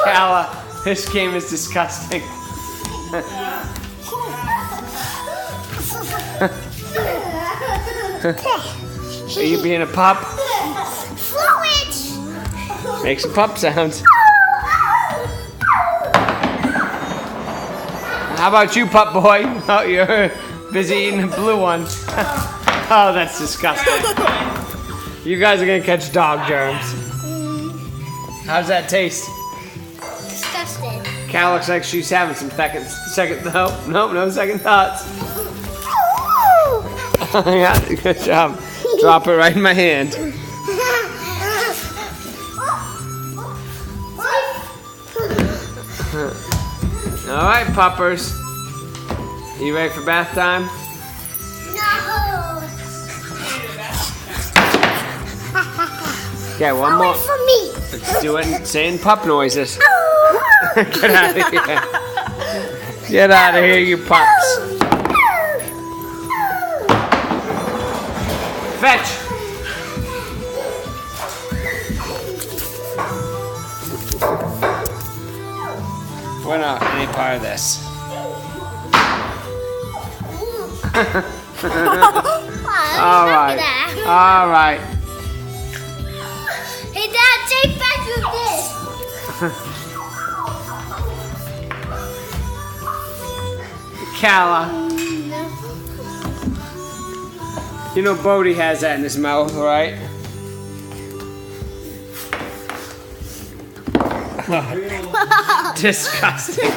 Calla, this game is disgusting. Are you being a pup? Fluid! Make some pup sounds. How about you, pup boy? Oh, you're busy eating a blue one. Oh, that's disgusting. You guys are gonna catch dog germs. How's that taste? Disgusting. Cal looks like she's having some no second thoughts. Yeah, good job. Drop it right in my hand. All right, puppers. You ready for bath time? No! Okay, one more. Away from me! Let's do it saying pup noises. Get out of here. Get out of here, you pups. Fetch. We're not any part of this. All right. All right. Hey, Dad, take back with this. Calla. You know Bodie has that in his mouth, right? Disgusting.